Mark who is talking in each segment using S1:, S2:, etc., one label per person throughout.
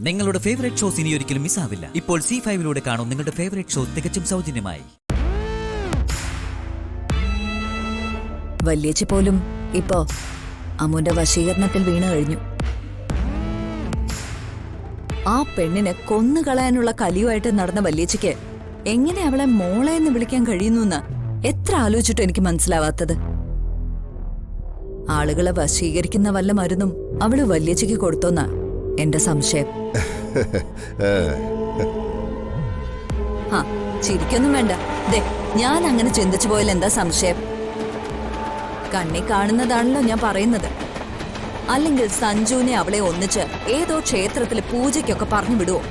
S1: നിങ്ങളുടെ favourite shows ഇനി ഒരിക്കലും മിസ്സാവില്ല. ഇപ്പോൾ C5 കാണും നിങ്ങളുടെ ഫേവറേറ്റ് ഷോ തികച്ചും സൗജന്യമായി.
S2: വല്യേച്ചി പോലും ഇപ്പോ അമ്മുന്റെ വശീകരണത്തിൽ വീണു കഴിഞ്ഞു. ആ പെണ്ണിനെ കൊന്നുകളയാനുള്ള കലിയുമായിട്ട് നടന്ന വല്യേച്ചിക്ക് എങ്ങനെ അവളെ മോളെ എന്ന് വിളിക്കാൻ കഴിയുന്നു എത്ര ആലോചിച്ചിട്ടും എനിക്ക് മനസ്സിലാവാത്തത്. ആളുകളെ വശീകരിക്കുന്ന വല്ല മരുന്നും അവള് വല്യേച്ചിക്ക് കൊടുത്തോന്നാ എന്റെ സംശയം. ചിരിക്കൊന്നും വേണ്ട. ദേ, ഞാൻ അങ്ങനെ ചിന്തിച്ചു പോയാൽ എന്താ സംശയം? കണ്ണി കാണുന്നതാണല്ലോ ഞാൻ പറയുന്നത്. അല്ലെങ്കിൽ സഞ്ജുവിനെ അവളെ ഒന്നിച്ച് ഏതോ ക്ഷേത്രത്തില് പൂജയ്ക്കൊക്കെ പറഞ്ഞു വിടുവോ?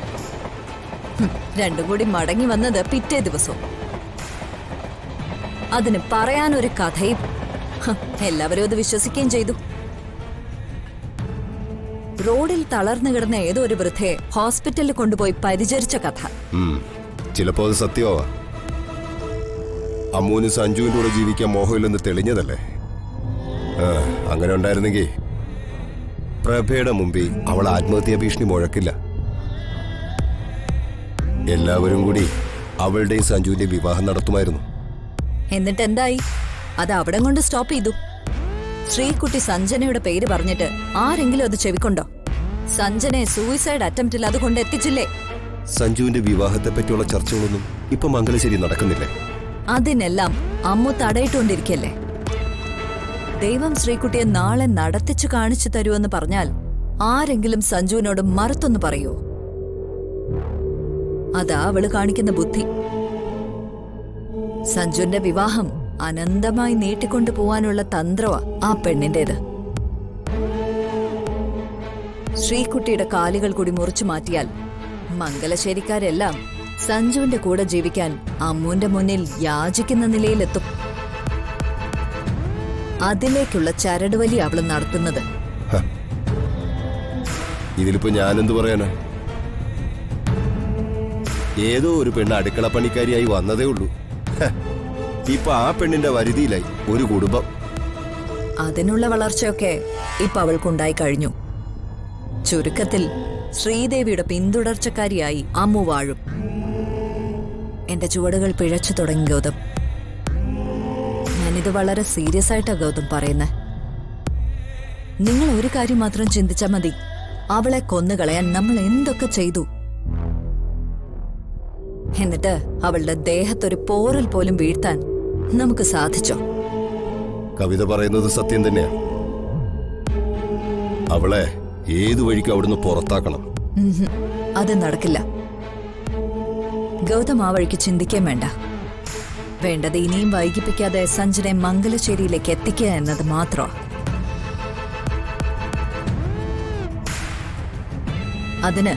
S2: രണ്ടും കൂടി മടങ്ങി വന്നത് പിറ്റേ ദിവസവും. അതിന് പറയാനൊരു കഥയും. എല്ലാവരും അത് വിശ്വസിക്കുകയും ചെയ്തു. റോഡിൽ തളർന്നു കിടന്ന ഏതോ ഒരു വൃദ്ധയെ ഹോസ്പിറ്റലിൽ കൊണ്ടുപോയി പരിചരിച്ച കഥ.
S3: ചിലപ്പോ അത് സത്യമാവാ. അമ്മൂന് സഞ്ജുവിന്റെ കൂടെ ജീവിക്കാൻ മോഹമില്ലെന്ന് തെളിഞ്ഞതല്ലേ? അങ്ങനെ ഉണ്ടായിരുന്നെങ്കിൽ പ്രഭയുടെ മുമ്പിൽ അവൾ ആത്മഹത്യാ ഭീഷണി മുഴക്കില്ല. എല്ലാവരും കൂടി അവളുടെയും സഞ്ജുവിന്റെ വിവാഹം നടത്തുമായിരുന്നു.
S2: എന്നിട്ട് എന്തായി? അത് അവിടെ കൊണ്ട് സ്റ്റോപ്പ് ചെയ്തു. ശ്രീകുട്ടി സഞ്ജനയുടെ പേര് പറഞ്ഞിട്ട് ആരെങ്കിലും അത് ചെവിക്കൊണ്ടോ? സഞ്ജനയെ സൂയിസൈഡ് അറ്റംപ്റ്റിൽ അതുകൊണ്ട് എത്തിച്ചില്ലേ?
S3: സഞ്ജുവിന്റെ വിവാഹത്തെ പറ്റിയുള്ള ചർച്ചകളൊന്നും ഇപ്പൊ മംഗലശ്ശേരി നടക്കുന്നില്ലേ?
S2: അതിനെല്ലാം അമ്മു തടയിട്ടുകൊണ്ടിരിക്കല്ലേ? ദൈവം ശ്രീകുട്ടിയെ നാളെ നടത്തിച്ചു കാണിച്ചു തരുമെന്ന് പറഞ്ഞാൽ ആരെങ്കിലും സഞ്ജുവിനോട് മറുത്തൊന്ന് പറയൂ? അതാ അവള് കാണിക്കുന്ന ബുദ്ധി. സഞ്ജുവിന്റെ വിവാഹം അനന്തമായി നീട്ടിക്കൊണ്ടു പോവാനുള്ള തന്ത്രവാ ആ പെണ്ണിന്റേത്. ശ്രീകുട്ടിയുടെ കാലുകൾ കൂടി മുറിച്ചു മാറ്റിയാൽ മംഗലശ്ശേരിക്കാരെല്ലാം സഞ്ജുവിന്റെ കൂടെ ജീവിക്കാൻ അമ്മുവിന്റെ മുന്നിൽ യാചിക്കുന്ന നിലയിലെത്തും. അതിലേക്കുള്ള ചരടുവലി അവള് നടത്തുന്നത്.
S3: ഇതിലിപ്പോ ഞാനെന്തു പറയാനാ? ഏതോ ഒരു പെണ്ണ് അടുക്കള പണിക്കാരിയായി വന്നതേ ഉള്ളൂ. ഇപ്പൊ ആ പെണ്ണിന്റെ വരുതിയിലായി ഒരു കുടുംബം.
S2: അതിനുള്ള വളർച്ചയൊക്കെ ഇപ്പൊ അവൾക്കുണ്ടായി കഴിഞ്ഞു. ചുരുക്കത്തിൽ ശ്രീദേവിയുടെ പിന്തുടർച്ചക്കാരിയായി അമ്മു വാഴും. എന്റെ ചുവടുകൾ പിഴച്ചു തുടങ്ങി ഗൗതം. ഞാനിത് വളരെ സീരിയസ് ആയിട്ടാ ഗൗതം പറയുന്നേ. നിങ്ങൾ ഒരു കാര്യം മാത്രം ചിന്തിച്ചാൽ മതി. അവളെ കൊന്നുകളയാൻ നമ്മൾ എന്തൊക്കെ ചെയ്തു. എന്നിട്ട് അവളുടെ ദേഹത്തൊരു പോറൽ പോലും വീഴ്ത്താൻ നമുക്ക് സാധിച്ചോ?
S3: കവിത പറയുന്നത് സത്യം തന്നെയാ. അവളെ ഏതു വഴിക്കും അവിടുന്ന് പുറത്താക്കണം.
S2: അത് നടക്കില്ല ഗൗതം. ആ വഴിക്ക് ചിന്തിക്കാൻ വേണ്ട. വേണ്ടത് ഇനിയും വൈകിപ്പിക്കാതെ സഞ്ജനെ മംഗലശ്ശേരിയിലേക്ക് എത്തിക്കുക എന്നത് മാത്രമാ. അതിന്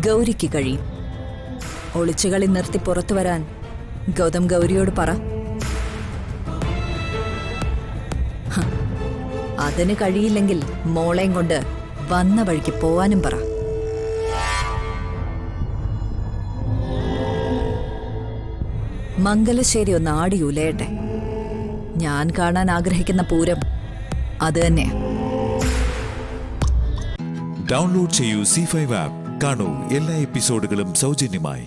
S2: ഗൗരിക്ക് കഴിയും. ഒളിച്ചുകളി നിർത്തി പുറത്തു വരാൻ ഗൗതം ഗൗരിയോട് പറ. അതിന് കഴിയില്ലെങ്കിൽ മോളെയും കൊണ്ട് വന്ന വഴിക്ക് പോവാനും പറ. മംഗലശ്ശേരി ഒന്ന് ആടി ഉലയട്ടെ. ഞാൻ കാണാൻ ആഗ്രഹിക്കുന്ന പൂരം അത് തന്നെയാ.
S4: ഡൗൺലോഡ് ചെയ്യൂ C5 ആപ്പ്. കാണൂ എല്ലാ എപ്പിസോഡുകളും സൗജന്യമായി.